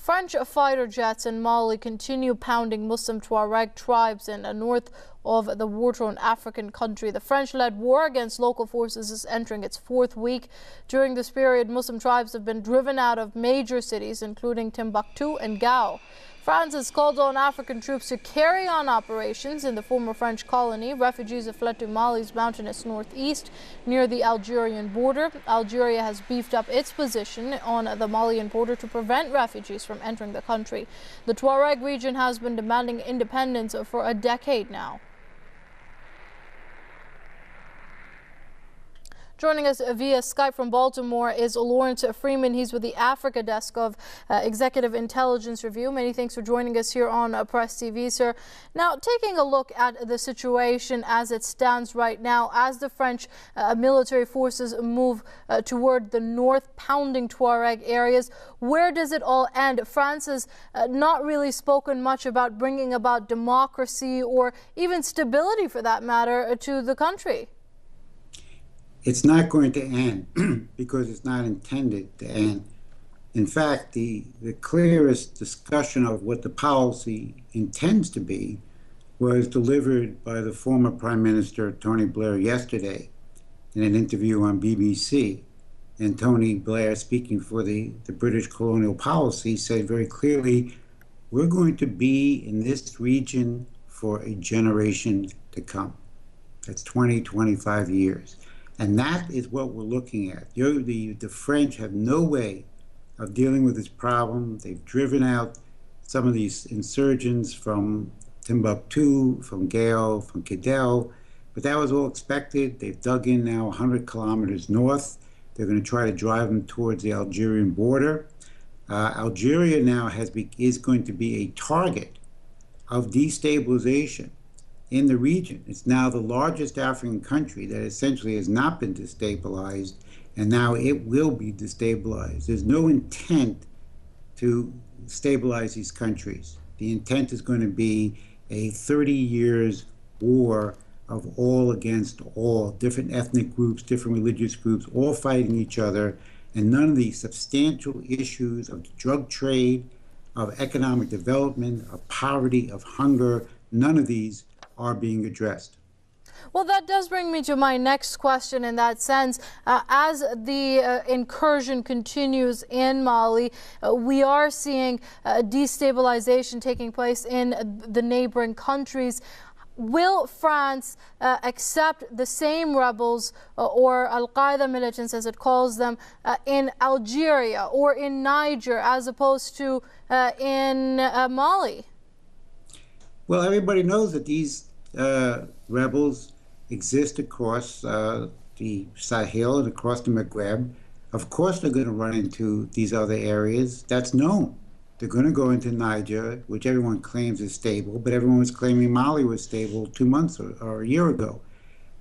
French fighter jets in Mali continue pounding Muslim Tuareg tribes in the north of the war-torn African country. The French-led war against local forces is entering its fourth week. During this period, Muslim tribes have been driven out of major cities, including Timbuktu and Gao. France has called on African troops to carry on operations in the former French colony. Refugees have fled to Mali's mountainous northeast near the Algerian border. Algeria has beefed up its position on the Malian border to prevent refugees from entering the country. The Tuareg region has been demanding independence for a decade now. Joining us via Skype from Baltimore is Lawrence Freeman. He's with the Africa desk of Executive Intelligence Review. Many thanks for joining us here on Press TV, sir. Now, taking a look at the situation as it stands right now, as the French military forces move toward the north, pounding Tuareg areas, where does it all end? France has not really spoken much about bringing about democracy or even stability, for that matter, to the country. It's not going to end because it's not intended to end. In fact, the clearest discussion of what the policy intends to be was delivered by the former Prime Minister Tony Blair yesterday in an interview on BBC. And Tony Blair, speaking for the British colonial policy, said very clearly, we're going to be in this region for a generation to come. That's 20, 25 years. And that is what we're looking at. The French have no way of dealing with this problem. They've driven out some of these insurgents from Timbuktu, from Gao, from Kidal, but that was all expected. They've dug in now 100 kilometers north. They're going to try to drive them towards the Algerian border. Algeria now is going to be a target of destabilization in the region. It's now the largest African country that essentially has not been destabilized, and now it will be destabilized. There's no intent to stabilize these countries. The intent is going to be a 30 years war of all against all, different ethnic groups, different religious groups, all fighting each other, and none of the substantial issues of the drug trade, of economic development, of poverty, of hunger, none of these are being addressed. Well, that does bring me to my next question in that sense. As the incursion continues in Mali, we are seeing destabilization taking place in the neighboring countries. Will France accept the same rebels or Al-Qaeda militants, as it calls them, in Algeria or in Niger as opposed to in Mali? Well, everybody knows that these rebels exist across the Sahel and across the Maghreb. Of course they're going to run into these other areas. That's known. They're going to go into Niger, which everyone claims is stable, but everyone was claiming Mali was stable 2 months or a year ago.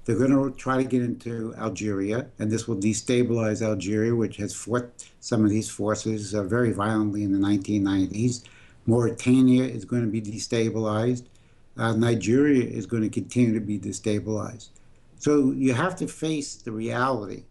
They're going to try to get into Algeria, and this will destabilize Algeria, which has fought some of these forces very violently in the 1990s. Mauritania is going to be destabilized. Nigeria is going to continue to be destabilized. So you have to face the reality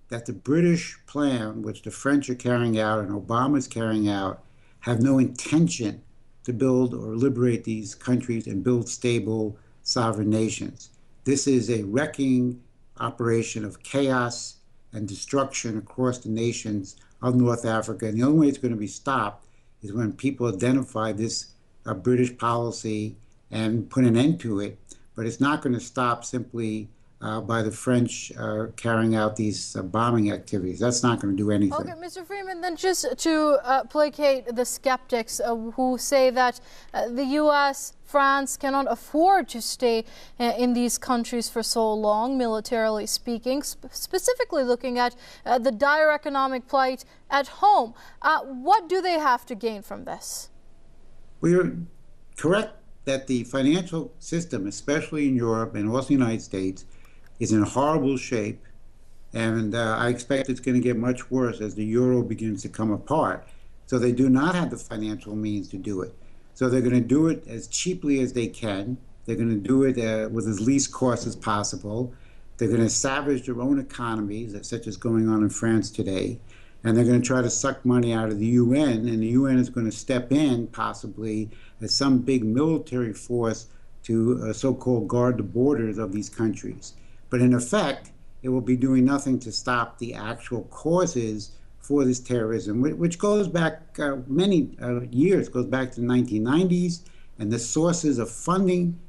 that the British plan, which the French are carrying out and Obama's carrying out, have no intention to build or liberate these countries and build stable sovereign nations. This is a wrecking operation of chaos and destruction across the nations of North Africa. And the only way it's going to be stopped is when people identify this British policy and put an end to it. But it's not going to stop simply by the French carrying out these bombing activities. That's not going to do anything. Okay, Mr. Freeman, then just to placate the skeptics who say that the U.S., France cannot afford to stay in these countries for so long, militarily speaking, specifically looking at the dire economic plight at home. What do they have to gain from this? Well, you're correct that the financial system, especially in Europe and also the United States, is in horrible shape, and I expect it's going to get much worse as the euro begins to come apart. So they do not have the financial means to do it. So they're going to do it as cheaply as they can. They're going to do it with as least cost as possible. They're going to savage their own economies, such as going on in France today. and they're going to try to suck money out of the UN, and the UN is going to step in possibly as some big military force to so-called guard the borders of these countries. But in effect, it will be doing nothing to stop the actual causes for this terrorism, which goes back many years, goes back to the 1990s, and the sources of funding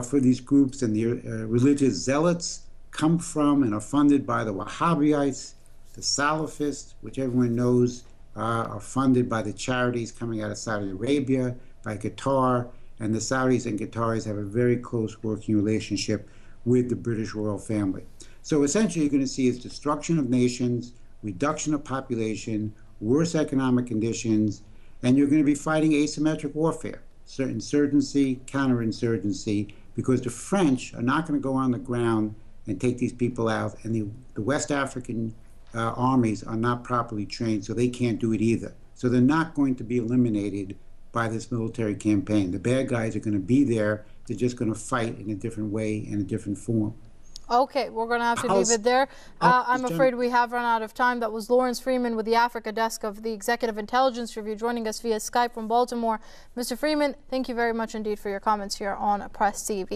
for these groups and the religious zealots come from and are funded by the Wahhabites, the Salafists, which everyone knows are funded by the charities coming out of Saudi Arabia, by Qatar, and the Saudis and Qataris have a very close working relationship with the British royal family. So essentially you're going to see is destruction of nations, reduction of population, worse economic conditions, and you're going to be fighting asymmetric warfare, insurgency, counterinsurgency, because the French are not going to go on the ground and take these people out, and the West African armies are not properly trained, so they can't do it either. So they're not going to be eliminated by this military campaign. The bad guys are going to be there. They're just going to fight in a different way, in a different form. Okay, we're going to have to leave it there. I'm afraid we have run out of time. That was Lawrence Freeman with the Africa desk of the Executive Intelligence Review, joining us via Skype from Baltimore. Mr. Freeman, thank you very much indeed for your comments here on Press TV.